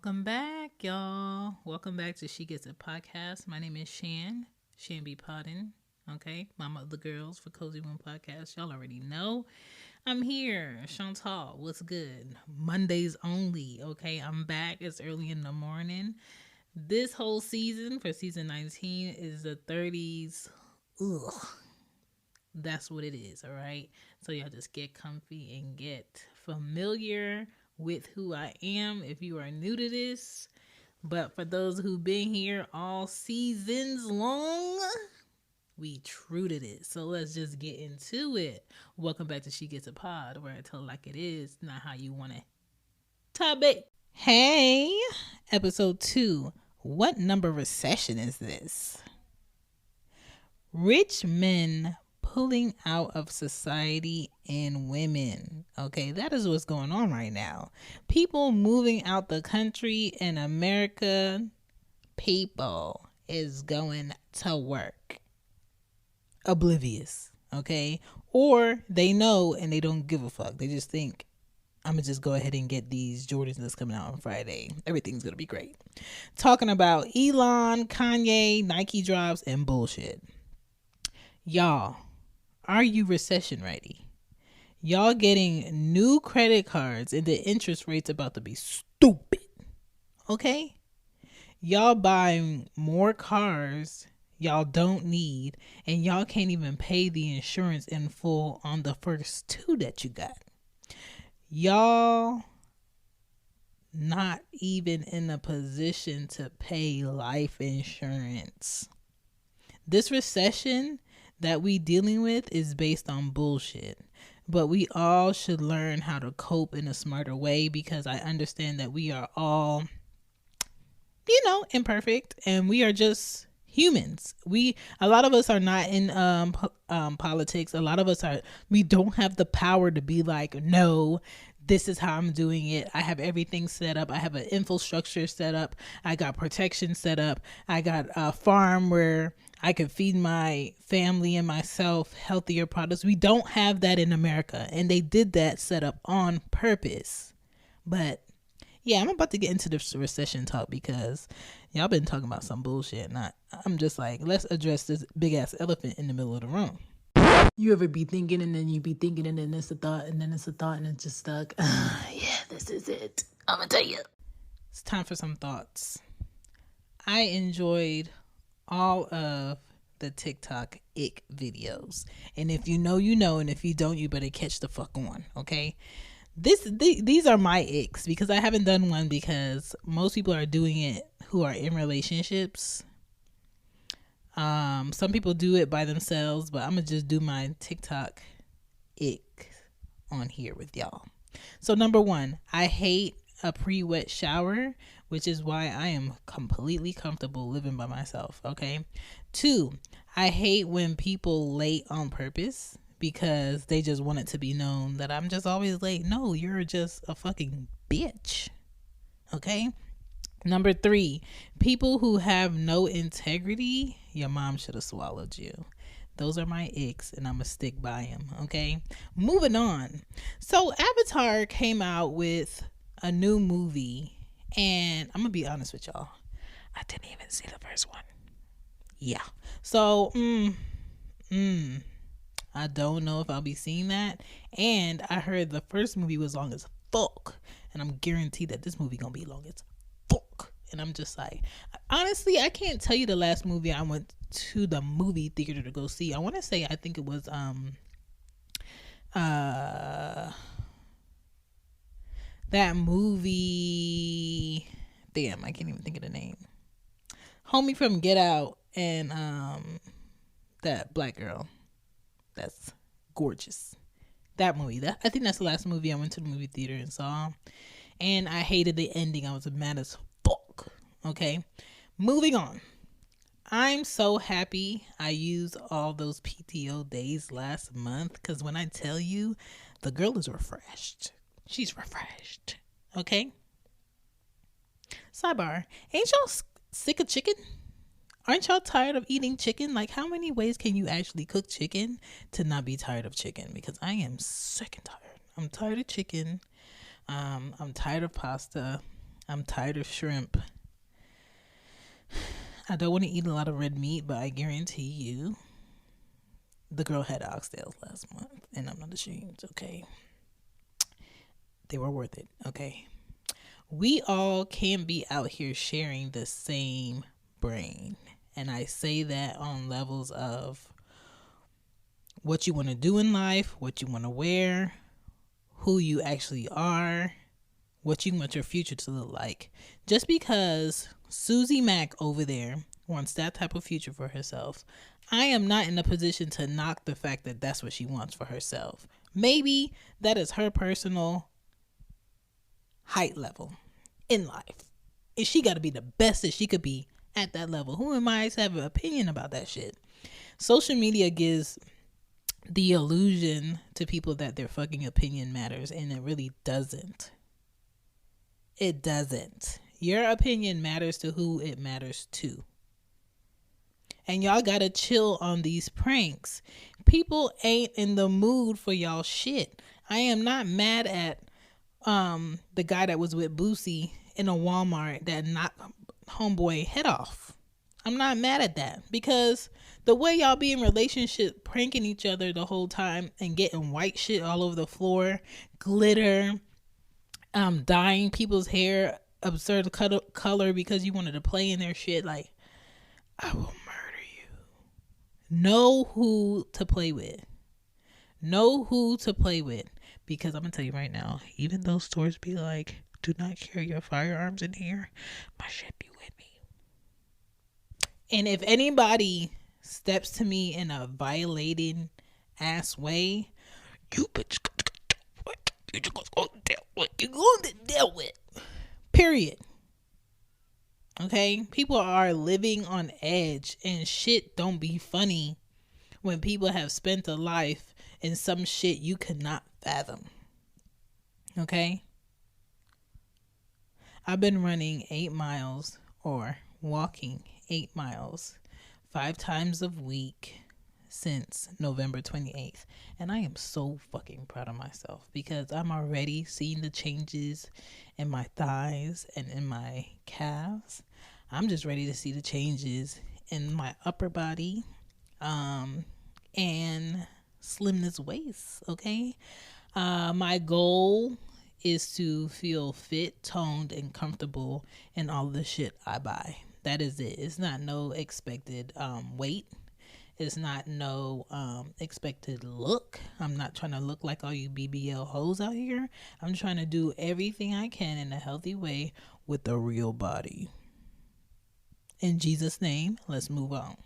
Welcome back, y'all. Welcome back to She Gets It podcast. My name is Shan be Poddin. Okay, Mama of the Girls for Cozy One Podcast. Y'all already know I'm here. Chantal, what's good? Mondays only. Okay, I'm back. It's early in the morning. This whole season for season 19 is the 30s. Ugh. That's what it is, all right? So y'all just get comfy and get familiar with who I am if you are new to this. But for those who've been here all seasons long, we true to this. So let's just get into it. Welcome back to She Gets a Pod, where I tell it like it is, not how you want it to be. Hey, episode 2. What number recession is this? Rich men pulling out of society and women. Okay, that is what's going on right now. People moving out the country in America. People is going to work oblivious, okay? Or they know and they don't give a fuck. They just think, I'm going to just go ahead and get these Jordans that's coming out on Friday. Everything's going to be great. Talking about Elon, Kanye, Nike drops, and bullshit. Y'all, are you recession ready? Y'all getting new credit cards and the interest rates about to be stupid. Okay? Y'all buying more cars y'all don't need, and y'all can't even pay the insurance in full on the first 2 that you got. Y'all not even in a position to pay life insurance. This recession that we dealing with is based on bullshit. But we all should learn how to cope in a smarter way, because I understand that we are all, imperfect, and we are just humans. A lot of us are not in politics. A lot of us we don't have the power to be like, no, this is how I'm doing it. I have everything set up. I have an infrastructure set up. I got protection set up. I got a farm where I can feed my family and myself healthier products. We don't have that in America, and they did that set up on purpose. But yeah, I'm about to get into this recession talk because y'all been talking about some bullshit. And I'm just like, let's address this big ass elephant in the middle of the room. You ever be thinking and then you be thinking and then it's a thought and then it's a thought and it's just stuck. Yeah, this is it. I'm gonna tell you. It's time for some thoughts. I enjoyed all of the TikTok ick videos. And if you know, you know. And if you don't, you better catch the fuck on, okay? These are my icks, because I haven't done one, because most people are doing it who are in relationships. Some people do it by themselves, but I'm gonna just do my TikTok ick on here with y'all. So number 1, I hate a pre-wet shower, which is why I am completely comfortable living by myself. Okay. 2, I hate when people late on purpose, because they just want it to be known that I'm just always late. No, you're just a fucking bitch. Okay. Number 3, people who have no integrity. Your mom should have swallowed you. Those are my icks, and I'm going to stick by them. Okay. Moving on. So Avatar came out with a new movie, and I'm going to be honest with y'all. I didn't even see the first one. Yeah. So, I don't know if I'll be seeing that. And I heard the first movie was long as fuck. And I'm guaranteed that this movie gonna be long as fuck. And I'm just like, honestly, I can't tell you the last movie I went to the movie theater to go see. I want to say, I think it was that movie. Damn, I can't even think of the name. Homie from Get Out and that black girl. That's gorgeous. That movie. I think that's the last movie I went to the movie theater and saw. And I hated the ending. I was mad as fuck. Okay. Moving on. I'm so happy I used all those PTO days last month, because when I tell you, the girl is refreshed. She's refreshed. Okay. Sidebar. Ain't y'all sick of chicken? Aren't y'all tired of eating chicken? Like, how many ways can you actually cook chicken to not be tired of chicken? Because I am sick and tired. I'm tired of chicken. I'm tired of pasta. I'm tired of shrimp. I don't want to eat a lot of red meat, but I guarantee you the girl had oxtails last month, and I'm not ashamed, okay? They were worth it, okay? We all can be out here sharing the same brain. And I say that on levels of what you want to do in life, what you want to wear, who you actually are, what you want your future to look like. Just because Susie Mack over there wants that type of future for herself, I am not in a position to knock the fact that that's what she wants for herself. Maybe that is her personal height level in life. And she got to be the best that she could be at that level. Who am I to have an opinion about that shit? Social media gives the illusion to people that their fucking opinion matters, and it really doesn't. It doesn't. Your opinion matters to who it matters to. And y'all gotta chill on these pranks. People ain't in the mood for y'all shit. I am not mad at the guy that was with Boosie in a Walmart that knocked homeboy head off. I'm not mad at that, because the way y'all be in relationship pranking each other the whole time and getting white shit all over the floor, glitter, dyeing people's hair absurd color because you wanted to play in their shit, like, I will murder you. Know who to play with. Know who to play with. Because I'm going to tell you right now, even those stores be like, do not carry your firearms in here, my shit be with me. And if anybody steps to me in a violating ass way, you bitch, you just going to deal with. You're going to deal with. Period. Okay? People are living on edge, and shit don't be funny when people have spent a life in some shit you cannot fathom. Okay? I've been running 8 miles or walking 8 miles 5 times a week since November 28th. And I am so fucking proud of myself, because I'm already seeing the changes in my thighs and in my calves. I'm just ready to see the changes in my upper body and slimness waist, okay? My goal is to feel fit, toned, and comfortable in all the shit I buy. That is it. It's not no expected weight. It's not no expected look. I'm not trying to look like all you BBL hoes out here. I'm trying to do everything I can in a healthy way with a real body. In Jesus' name, let's move on.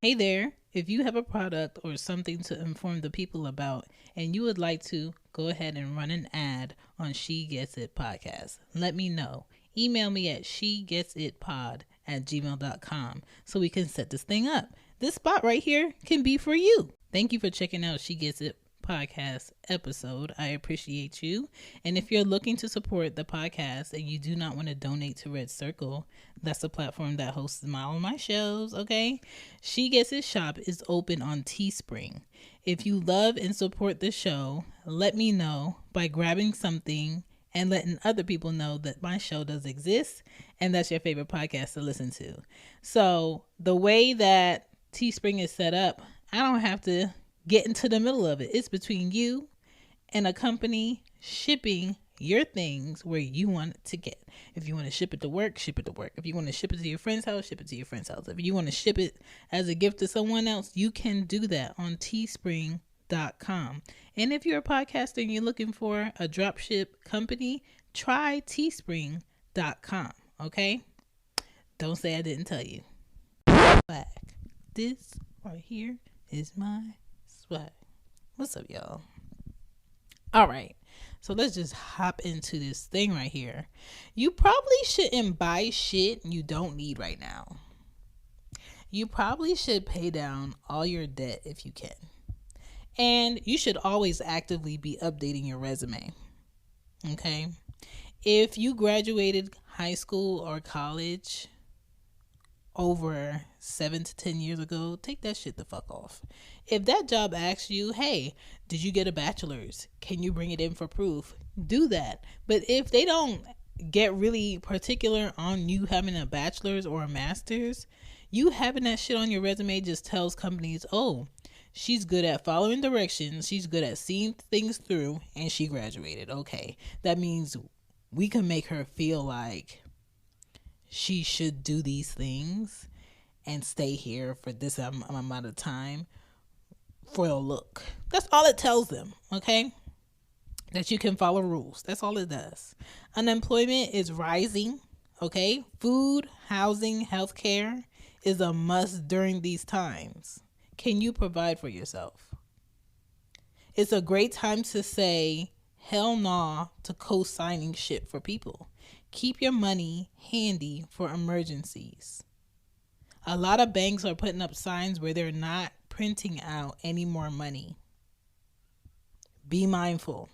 Hey there. If you have a product or something to inform the people about, and you would like to go ahead and run an ad on She Gets It Podcast, let me know. Email me at shegetsitpod@gmail.com so we can set this thing up. This spot right here can be for you. Thank you for checking out She Gets It Podcast episode. I appreciate you. And if you're looking to support the podcast and you do not want to donate to Red Circle, that's the platform that hosts all of my shows, okay? She Gets It shop is open on Teespring. If you love and support the show, let me know by grabbing something and letting other people know that my show does exist and that's your favorite podcast to listen to. So the way that Teespring is set up, I don't have to get into the middle of it. It's between you and a company shipping your things where you want it to get. If you want to ship it to work, ship it to work. If you want to ship it to your friend's house, ship it to your friend's house. If you want to ship it as a gift to someone else, you can do that on teespring.com. And if you're a podcaster and you're looking for a dropship company, try teespring.com. Okay? Don't say I didn't tell you. Swag. This right here is my swag. What's up, y'all? All right. So let's just hop into this thing right here. You probably shouldn't buy shit you don't need right now. You probably should pay down all your debt if you can. And you should always actively be updating your resume. Okay? If you graduated high school or college over 7 to 10 years ago, take that shit the fuck off. If that job asks you, hey, did you get a bachelor's? Can you bring it in for proof? Do that. But if they don't get really particular on you having a bachelor's or a master's, you having that shit on your resume just tells companies, oh, she's good at following directions, she's good at seeing things through, and she graduated. Okay, that means we can make her feel like she should do these things and stay here for this amount of time for a look. That's all it tells them, okay? That you can follow rules. That's all it does. Unemployment is rising, okay? Food, housing, healthcare is a must during these times. Can you provide for yourself? It's a great time to say hell nah to co-signing shit for people. Keep your money handy for emergencies. A lot of banks are putting up signs where they're not printing out any more money. Be mindful.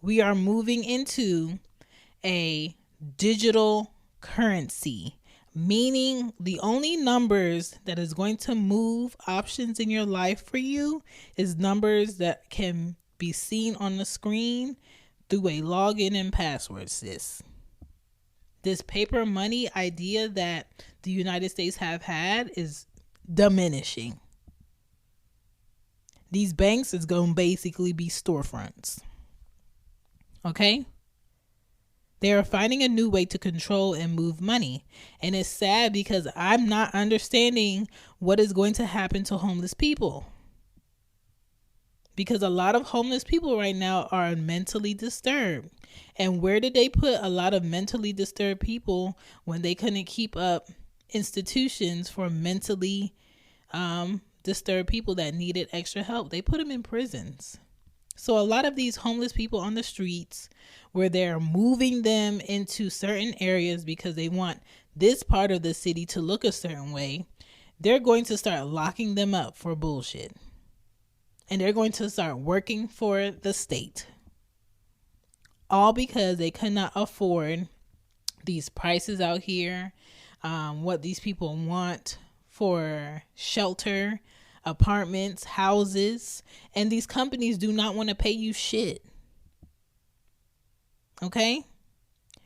We are moving into a digital currency, meaning the only numbers that is going to move options in your life for you is numbers that can be seen on the screen through a login and password, sis. This paper money idea that the United States have had is diminishing. These banks is going to basically be storefronts. Okay? They are finding a new way to control and move money. And it's sad because I'm not understanding what is going to happen to homeless people. Because a lot of homeless people right now are mentally disturbed. And where did they put a lot of mentally disturbed people when they couldn't keep up institutions for mentally disturbed people that needed extra help? They put them in prisons. So a lot of these homeless people on the streets, where they're moving them into certain areas because they want this part of the city to look a certain way, they're going to start locking them up for bullshit. And they're going to start working for the state. All because they could not afford these prices out here, what these people want for shelter, apartments, houses, and these companies do not want to pay you shit. Okay?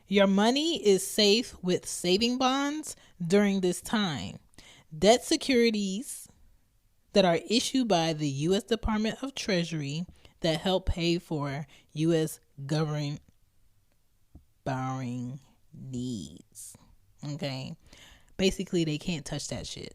Your money is safe with saving bonds during this time. Debt securities that are issued by the U.S. Department of Treasury that help pay for U.S. government borrowing needs. Okay? Basically, they can't touch that shit.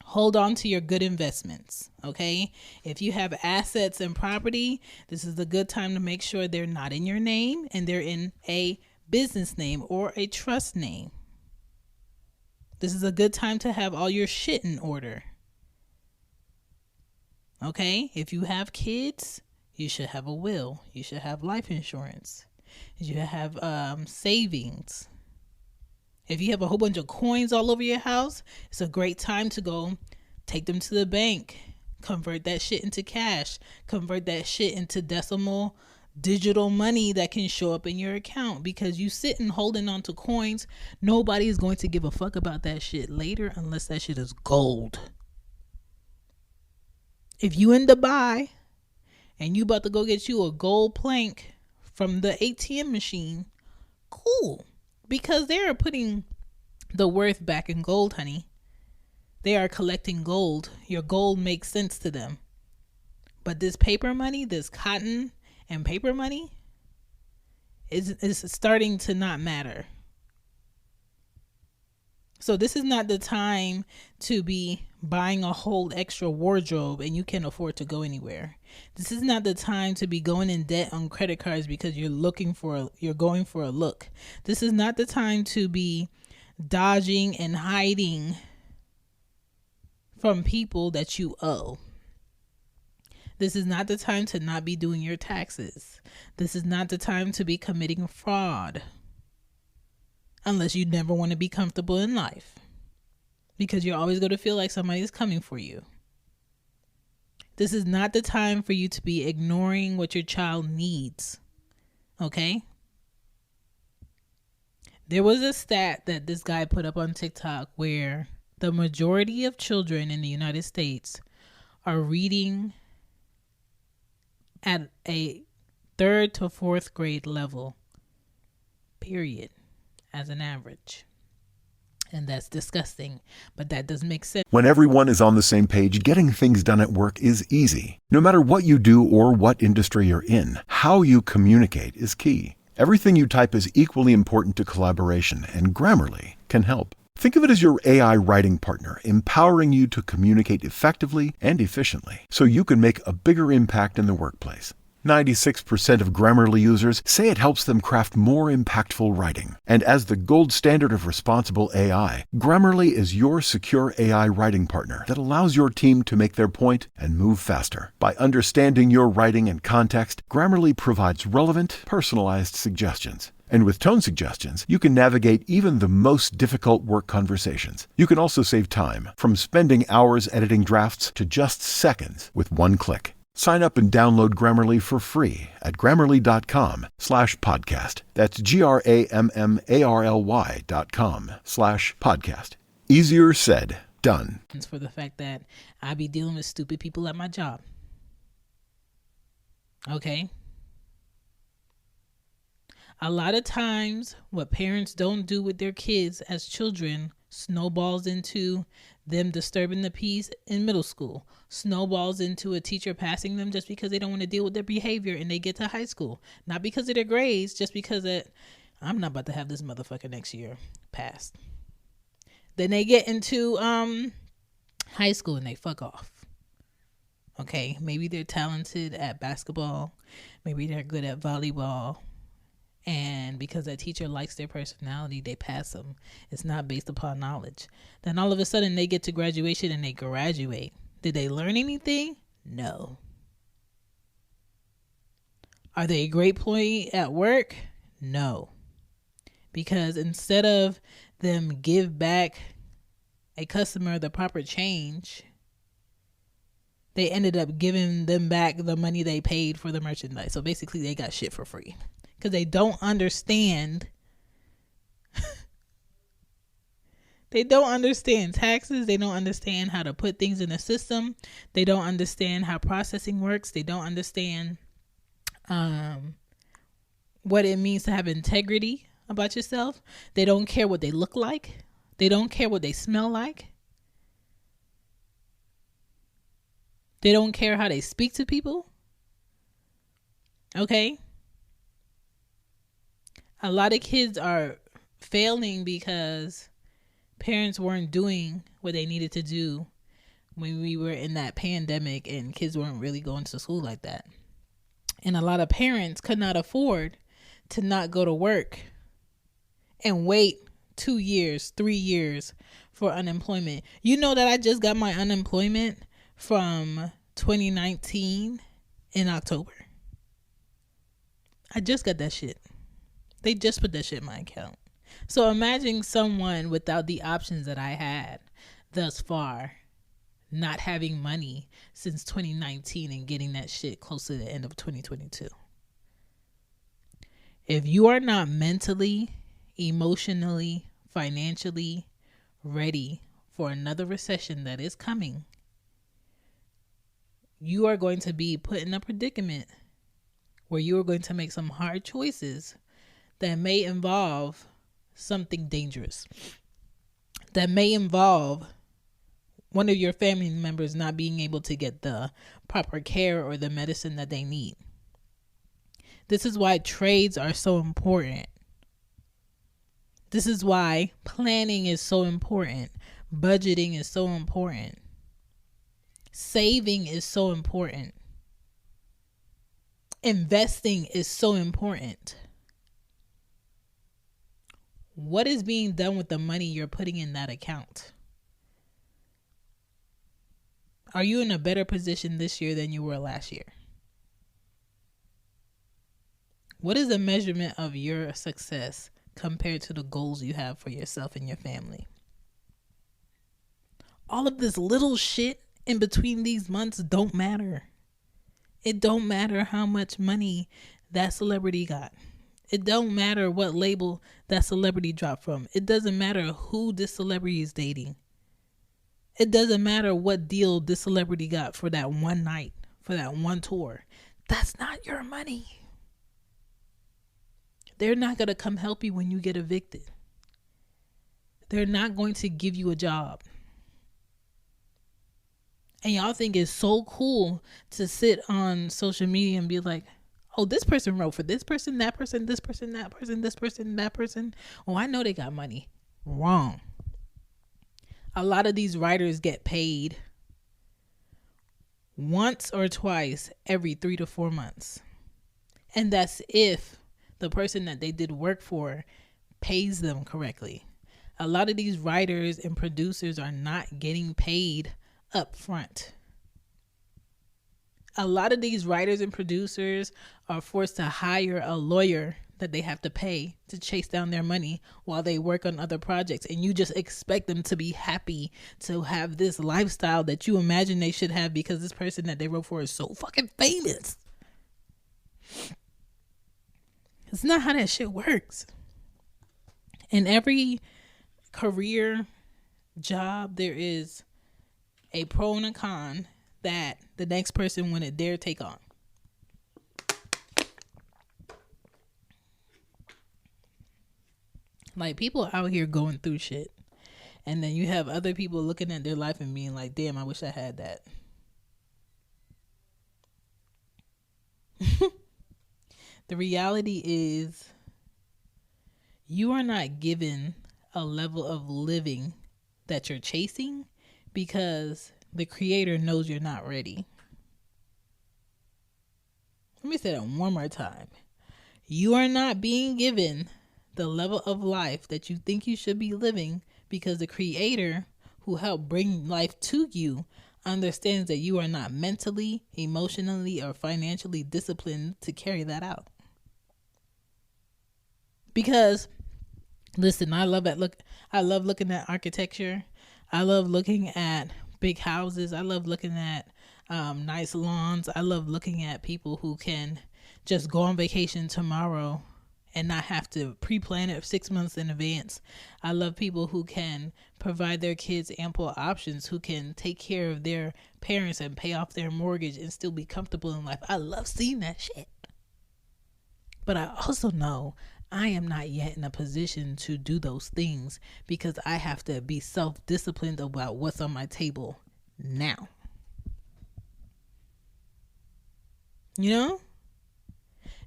Hold on to your good investments, okay? If you have assets and property, this is a good time to make sure they're not in your name and they're in a business name or a trust name. This is a good time to have all your shit in order. Okay? If you have kids, you should have a will. You should have life insurance. You should have savings. If you have a whole bunch of coins all over your house, it's a great time to go take them to the bank, convert that shit into cash, convert that shit into decimal digital money that can show up in your account. Because you sitting holding on to coins, nobody is going to give a fuck about that shit later unless that shit is gold. If you in Dubai and you about to go get you a gold plank from the ATM machine, cool. Because they are putting the worth back in gold, honey. They are collecting gold. Your gold makes sense to them. But this paper money, this cotton and paper money, is starting to not matter. So this is not the time to be buying a whole extra wardrobe and you can't afford to go anywhere. This is not the time to be going in debt on credit cards because you're going for a look. This is not the time to be dodging and hiding from people that you owe. This is not the time to not be doing your taxes. This is not the time to be committing fraud. Unless you never want to be comfortable in life. Because you're always going to feel like somebody's coming for you. This is not the time for you to be ignoring what your child needs. Okay? There was a stat that this guy put up on TikTok where the majority of children in the United States are reading at a 3rd to 4th grade level, period, as an average. And that's disgusting, but that does make sense. When everyone is on the same page, getting things done at work is easy. No matter what you do or what industry you're in, how you communicate is key. Everything you type is equally important to collaboration, and Grammarly can help. Think of it as your AI writing partner, empowering you to communicate effectively and efficiently so you can make a bigger impact in the workplace. 96% of Grammarly users say it helps them craft more impactful writing. And as the gold standard of responsible AI, Grammarly is your secure AI writing partner that allows your team to make their point and move faster. By understanding your writing and context, Grammarly provides relevant, personalized suggestions. And with tone suggestions, you can navigate even the most difficult work conversations. You can also save time, from spending hours editing drafts to just seconds with one click. Sign up and download Grammarly for free at Grammarly.com/podcast. That's GRAMMARLY.com/podcast. Easier said, done. For the fact that I be dealing with stupid people at my job. Okay? A lot of times, what parents don't do with their kids as children snowballs into them disturbing the peace in middle school, snowballs into a teacher passing them just because they don't want to deal with their behavior, and they get to high school. Not because of their grades, just because I'm not about to have this motherfucker next year passed. Then they get into high school and they fuck off. Okay, maybe they're talented at basketball, maybe they're good at volleyball, and because that teacher likes their personality, they pass them. It's not based upon knowledge. Then all of a sudden they get to graduation and they graduate. Did they learn anything? No. Are they a great employee at work? No. Because instead of them give back a customer the proper change, they ended up giving them back the money they paid for the merchandise. So basically they got shit for free. Because they don't understand. They don't understand taxes. They don't understand how to put things in the system. They don't understand how processing works. They don't understand what it means to have integrity about yourself. They don't care what they look like. They don't care what they smell like. They don't care how they speak to people. Okay? A lot of kids are failing because parents weren't doing what they needed to do when we were in that pandemic and kids weren't really going to school like that. And a lot of parents could not afford to not go to work and wait 2 years, 3 years for unemployment. You know that I just got my unemployment from 2019 in October. I just got that shit. They just put that shit in my account. So imagine someone without the options that I had thus far, not having money since 2019 and getting that shit close to the end of 2022. If you are not mentally, emotionally, financially ready for another recession that is coming, you are going to be put in a predicament where you are going to make some hard choices that may involve something dangerous, that may involve one of your family members not being able to get the proper care or the medicine that they need. This is why trades are so important. This is why planning is so important. Budgeting is so important. Saving is so important. Investing is so important. What is being done with the money you're putting in that account? Are you in a better position this year than you were last year? What is the measurement of your success compared to the goals you have for yourself and your family? All of this little shit in between these months don't matter. It don't matter how much money that celebrity got. It don't matter what label that celebrity dropped from. It doesn't matter who this celebrity is dating. It doesn't matter what deal this celebrity got for that one night, for that one tour. That's not your money. They're not going to come help you when you get evicted. They're not going to give you a job. And y'all think it's so cool to sit on social media and be like, oh, this person wrote for this person, that person, this person, that person, this person, that person. Oh, I know they got money. Wrong. A lot of these writers get paid once or twice every 3 to 4 months. And that's if the person that they did work for pays them correctly. A lot of these writers and producers are not getting paid up front. A lot of these writers and producers are forced to hire a lawyer that they have to pay to chase down their money while they work on other projects. And you just expect them to be happy to have this lifestyle that you imagine they should have because this person that they wrote for is so fucking famous. It's not how that shit works. In every career job, there is a pro and a con that the next person wouldn't dare take on. Like, people out here going through shit, and then you have other people looking at their life and being like, damn, I wish I had that. The reality is, you are not given a level of living that you're chasing because the creator knows you're not ready. Let me say that one more time. You are not being given the level of life that you think you should be living because the creator who helped bring life to you understands that you are not mentally, emotionally, or financially disciplined to carry that out. Because, listen, I love looking at architecture. I love looking at big houses. I love looking at nice lawns. I love looking at people who can just go on vacation tomorrow and not have to pre-plan it 6 months in advance. I love people who can provide their kids ample options, who can take care of their parents and pay off their mortgage and still be comfortable in life. I love seeing that shit. But I also know I am not yet in a position to do those things because I have to be self-disciplined about what's on my table now. You know?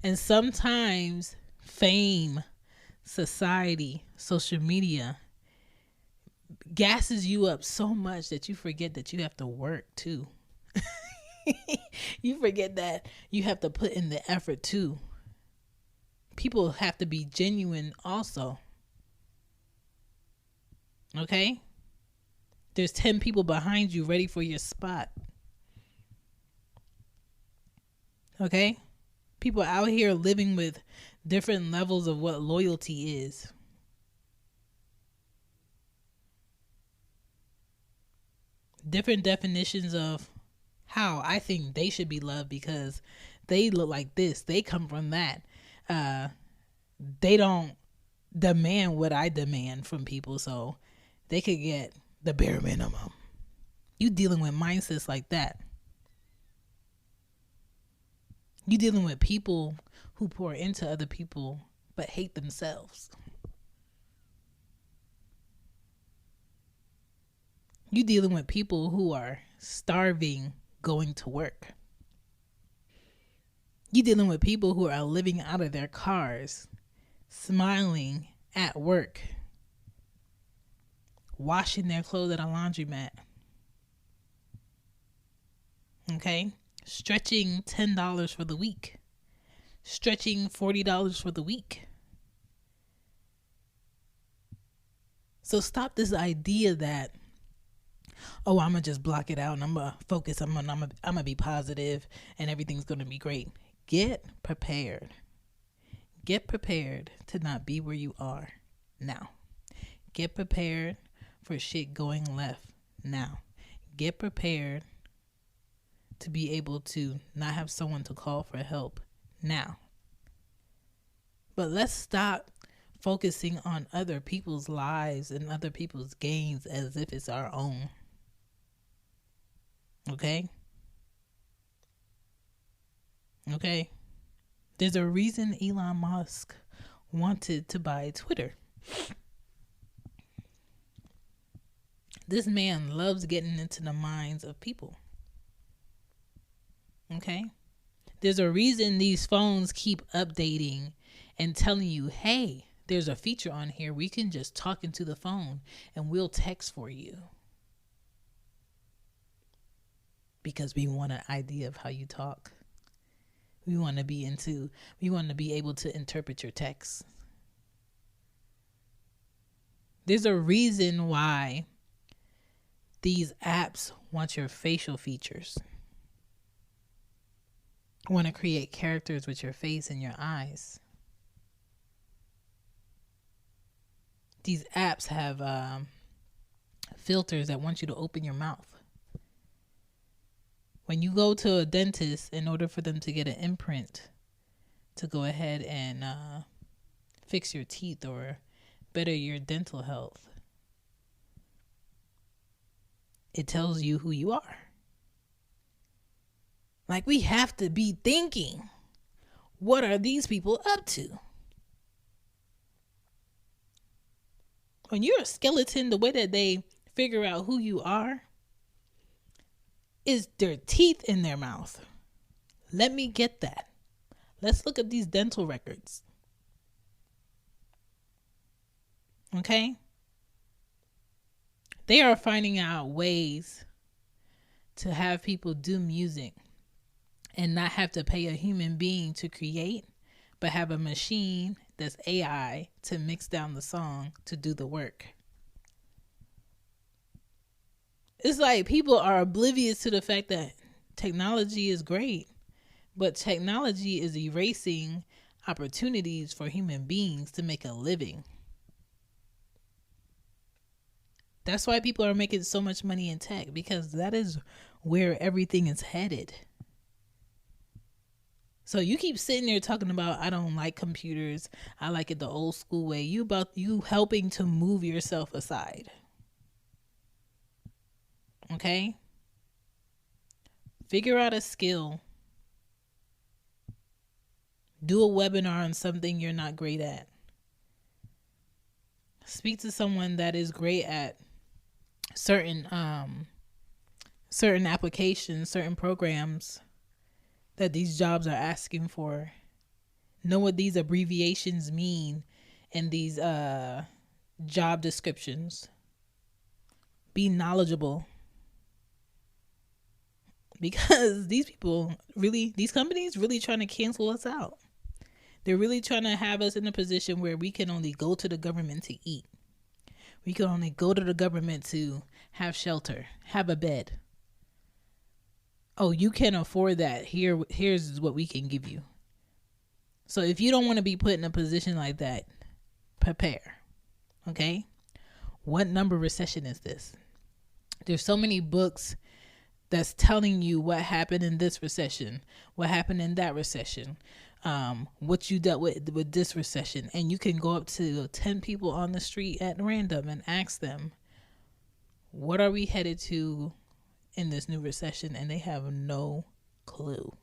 And sometimes fame, society, social media gasses you up so much that you forget that you have to work too. You forget that you have to put in the effort too. People have to be genuine also. Okay? There's 10 people behind you ready for your spot. Okay? People out here living with different levels of what loyalty is. Different definitions of how I think they should be loved because they look like this. They come from that. They don't demand what I demand from people, so they could get the bare minimum. You dealing with mindsets like that. You dealing with people who pour into other people but hate themselves. You dealing with people who are starving going to work. You dealing with people who are living out of their cars, smiling at work, washing their clothes at a laundromat. Okay? Stretching $10 for the week. Stretching $40 for the week. So stop this idea that, oh, I'm going to just block it out and I'm going to focus. I'm going to be positive and everything's going to be great. Get prepared. Get prepared to not be where you are now. Get prepared for shit going left now. Get prepared to be able to not have someone to call for help now. But let's stop focusing on other people's lives and other people's gains as if it's our own. Okay? Okay? There's a reason Elon Musk wanted to buy Twitter. This man loves getting into the minds of people. Okay? There's a reason these phones keep updating and telling you, hey, there's a feature on here we can just talk into the phone and we'll text for you. Because we want an idea of how you talk. We want to be able to interpret your text. There's a reason why these apps want your facial features. Want to create characters with your face and your eyes. These apps have filters that want you to open your mouth. When you go to a dentist, in order for them to get an imprint to go ahead and fix your teeth or better your dental health, it tells you who you are. Like, we have to be thinking, what are these people up to? When you're a skeleton, the way that they figure out who you are is their teeth in their mouth. Let me get that. Let's look at these dental records. Okay? They are finding out ways to have people do music and not have to pay a human being to create, but have a machine that's AI to mix down the song to do the work. It's like people are oblivious to the fact that technology is great, but technology is erasing opportunities for human beings to make a living. That's why people are making so much money in tech, because that is where everything is headed. So you keep sitting there talking about, I don't like computers, I like it the old school way. You helping to move yourself aside. Okay? Figure out a skill. Do a webinar on something you're not great at. Speak to someone that is great at certain applications, certain programs that these jobs are asking for. Know what these abbreviations mean in these job descriptions. Be knowledgeable. Because these companies really trying to cancel us out. They're really trying to have us in a position where we can only go to the government to eat. We can only go to the government to have shelter, have a bed. Oh, you can't afford that. Here's what we can give you. So if you don't want to be put in a position like that, prepare. Okay? What number recession is this? There's so many books that's telling you what happened in this recession, what happened in that recession, what you dealt with this recession. And you can go up to 10 people on the street at random and ask them, what are we headed to in this new recession? And they have no clue.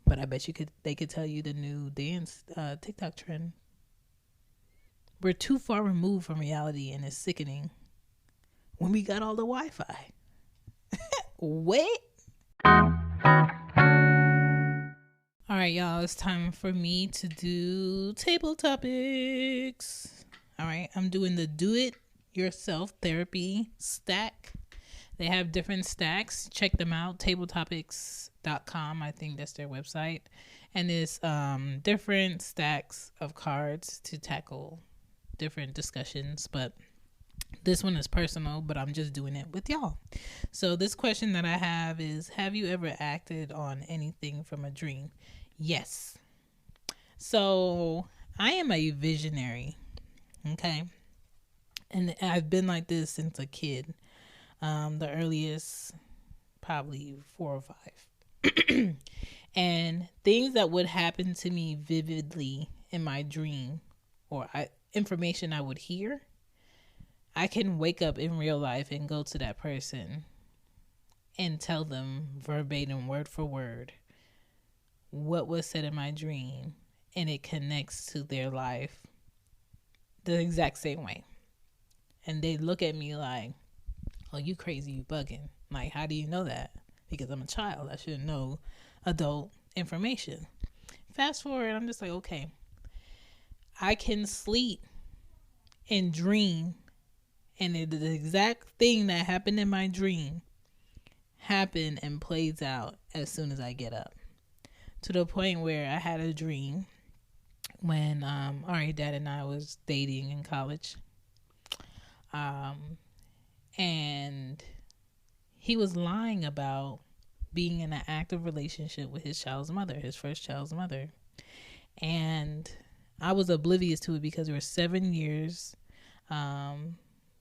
But I bet they could tell you the new dance TikTok trend. We're too far removed from reality, and it's sickening. When we got all the Wi-Fi. Wait. All right, y'all. It's time for me to do table topics. All right. I'm doing the do it yourself therapy stack. They have different stacks. Check them out. Tabletopics.com. I think that's their website. And it's different stacks of cards to tackle different discussions. But this one is personal, but I'm just doing it with y'all. So this question that I have is, have you ever acted on anything from a dream? Yes. So I am a visionary. Okay. And I've been like this since a kid. The earliest, probably 4 or 5. And things that would happen to me vividly in my dream, or information I would hear, I can wake up in real life and go to that person and tell them verbatim, word for word, what was said in my dream, and it connects to their life the exact same way. And they look at me like, oh, you crazy, you bugging. Like, how do you know that? Because I'm a child. I should know adult information. Fast forward, I'm just like, okay, I can sleep and dream, and the exact thing that happened in my dream happened and plays out as soon as I get up. To the point where I had a dream when Ari dad and I was dating in college. And he was lying about being in an active relationship with his child's mother, his first child's mother. And I was oblivious to it because we were 7 years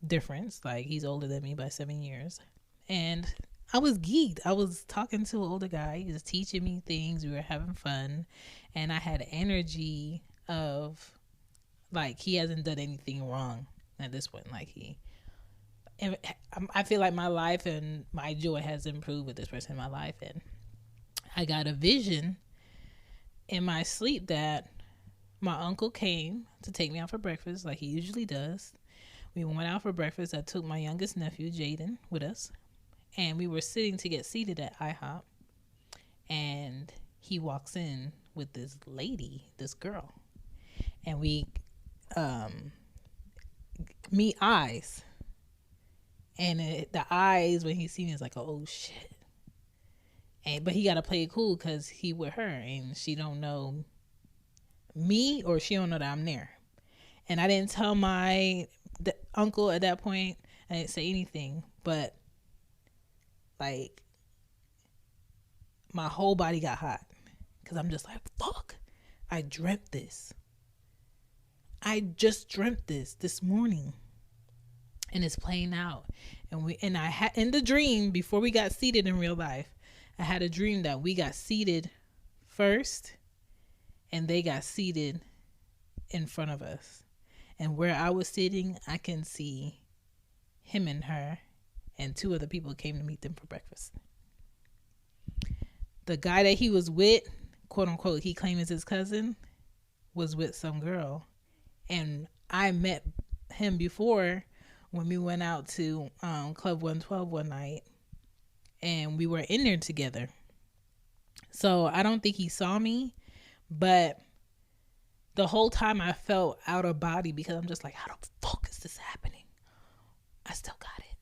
difference. Like, he's older than me by 7 years. And I was geeked. I was talking to an older guy. He was teaching me things. We were having fun. And I had energy of, like, he hasn't done anything wrong at this point. Like, I feel like my life and my joy has improved with this person in my life. And I got a vision in my sleep that my uncle came to take me out for breakfast, like he usually does. We went out for breakfast. I took my youngest nephew, Jaden, with us. And we were sitting to get seated at IHOP. And he walks in with this lady, this girl. And we meet eyes. And the eyes, when he see me, is like, oh, shit. But he got to play it cool because he with her. And she don't know me, or she don't know that I'm there. And I didn't tell my uncle at that point. I didn't say anything. But, like, my whole body got hot. Because I'm just like, fuck. I dreamt this. I just dreamt this morning. And it's playing out. And I had, in the dream, before we got seated in real life, I had a dream that we got seated first. And they got seated in front of us. And where I was sitting, I can see him and her. And two other people came to meet them for breakfast. The guy that he was with, quote unquote, he claims his cousin, was with some girl. And I met him before when we went out to Club 112 one night. And we were in there together. So I don't think he saw me. But the whole time I felt out of body because I'm just like, how the fuck is this happening? I still got it.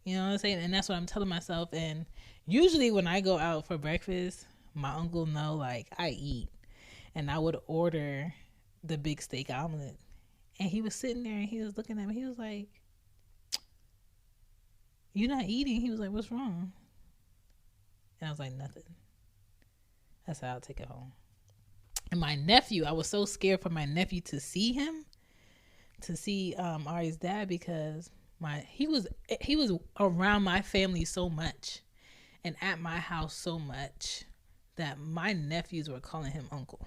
You know what I'm saying? And that's what I'm telling myself. And usually when I go out for breakfast, my uncle know, like, I eat. And I would order the big steak omelet. And he was sitting there and he was looking at me. He was like, "You not eating?" He was like, "What's wrong?" And I was like, "Nothing." That's how I'll take it home. And my nephew, I was so scared for my nephew to see him, to see Ari's dad, because he was around my family so much and at my house so much that my nephews were calling him uncle.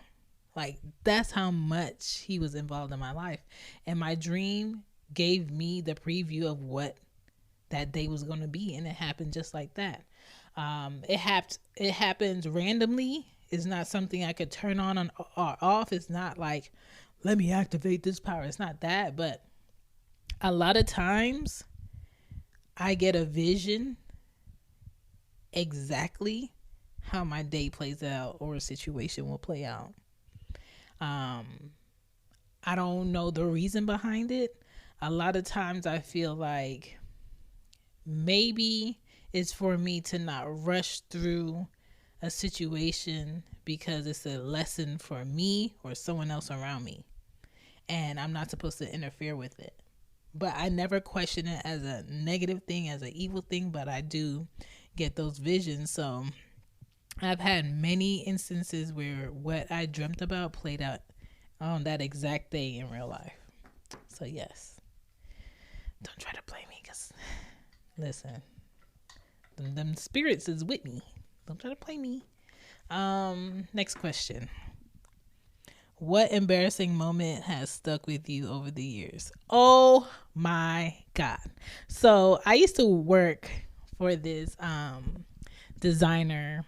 Like, that's how much he was involved in my life. And my dream gave me the preview of what that day was going to be, and it happened just like that. It happens randomly. It's not something I could turn on or off. It's not like, let me activate this power. It's not that. But a lot of times I get a vision exactly how my day plays out or a situation will play out. I don't know the reason behind it. A lot of times I feel like maybe it's for me to not rush through a situation because it's a lesson for me or someone else around me, and I'm not supposed to interfere with it. But I never question it as a negative thing, as an evil thing, but I do get those visions. So I've had many instances where what I dreamt about played out on that exact day in real life. So yes, don't try to blame me, because listen, them spirits is with me. Don't try to play me. Next question. What embarrassing moment has stuck with you over the years? Oh my God. So I used to work for this designer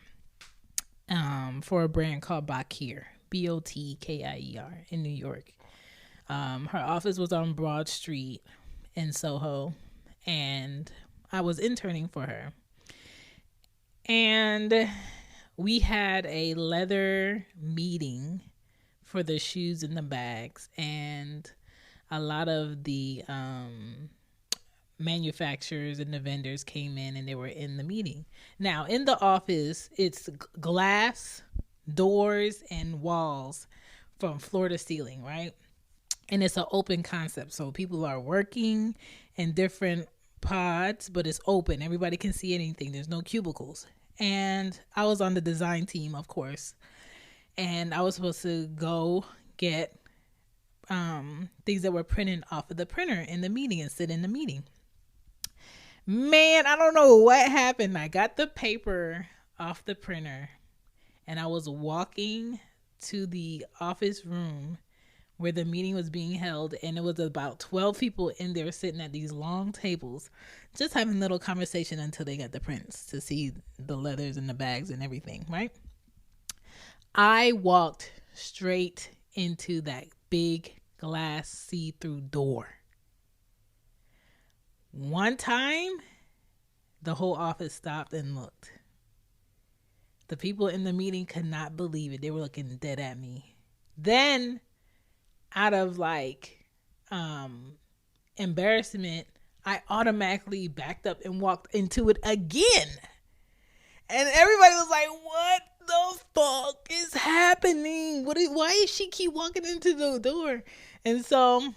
for a brand called Bakir, Botkier in New York. Her office was on Broad Street in Soho, and I was interning for her. And we had a leather meeting for the shoes and the bags, and a lot of the manufacturers and the vendors came in and they were in the meeting. Now, in the office, it's glass doors and walls from floor to ceiling, right? And it's an open concept. So people are working in different pods, but it's open. Everybody can see anything. There's no cubicles. And I was on the design team, of course. And I was supposed to go get things that were printed off of the printer in the meeting and sit in the meeting. Man, I don't know what happened. I got the paper off the printer and I was walking to the office room where the meeting was being held, and it was about 12 people in there sitting at these long tables just having a little conversation until they got the prints to see the leathers and the bags and everything, right? I walked straight into that big glass see-through door. One time, the whole office stopped and looked. The people in the meeting could not believe it. They were looking dead at me. Then, out of embarrassment, I automatically backed up and walked into it again. And everybody was like, what the fuck is happening? Why does she keep walking into the door? And so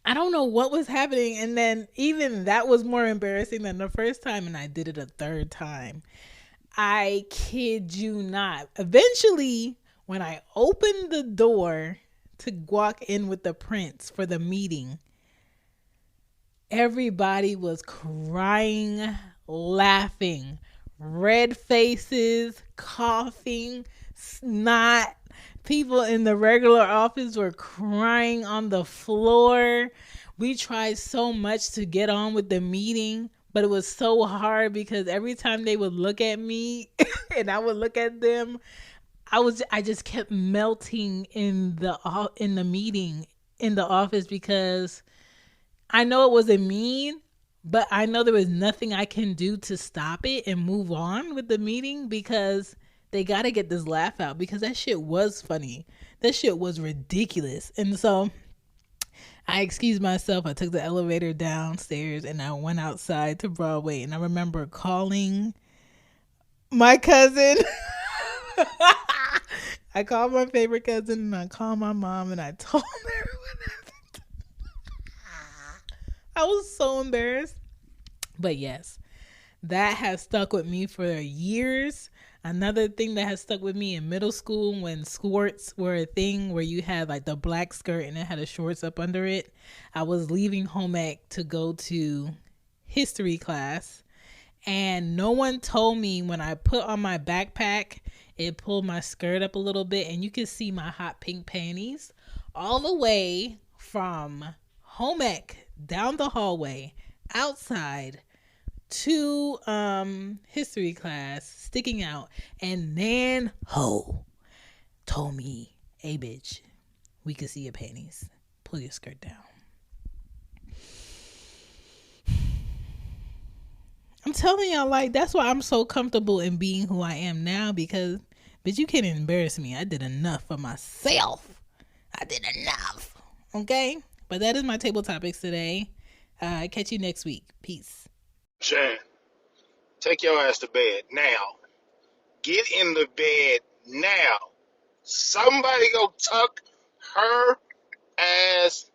I don't know what was happening. And then even that was more embarrassing than the first time. And I did it a third time. I kid you not. Eventually, when I opened the door to walk in with the prints for the meeting, everybody was crying, laughing, red faces, coughing, snot. People in the regular office were crying on the floor. We tried so much to get on with the meeting, but it was so hard because every time they would look at me and I would look at them, I just kept melting in the meeting in the office because I know it wasn't mean, but I know there was nothing I can do to stop it and move on with the meeting because they got to get this laugh out because that shit was funny. That shit was ridiculous. And so I excused myself. I took the elevator downstairs and I went outside to Broadway. And I remember calling my cousin. I called my favorite cousin and I called my mom and I told her what happened. I was so embarrassed. But yes, that has stuck with me for years. Another thing that has stuck with me in middle school when skirts were a thing where you had like the black skirt and it had a shorts up under it. I was leaving home ec to go to history class and no one told me when I put on my backpack, it pulled my skirt up a little bit and you could see my hot pink panties all the way from home ec down the hallway outside to history class sticking out, and Nan Ho told me, hey bitch, we could see your panties, pull your skirt down. I'm telling y'all, like, that's why I'm so comfortable in being who I am now because bitch, you can't embarrass me. I did enough for myself. I did enough. Okay, but that is my table topics today. Catch you next week. Peace. Shan, take your ass to bed now. Get in the bed now. Somebody go tuck her ass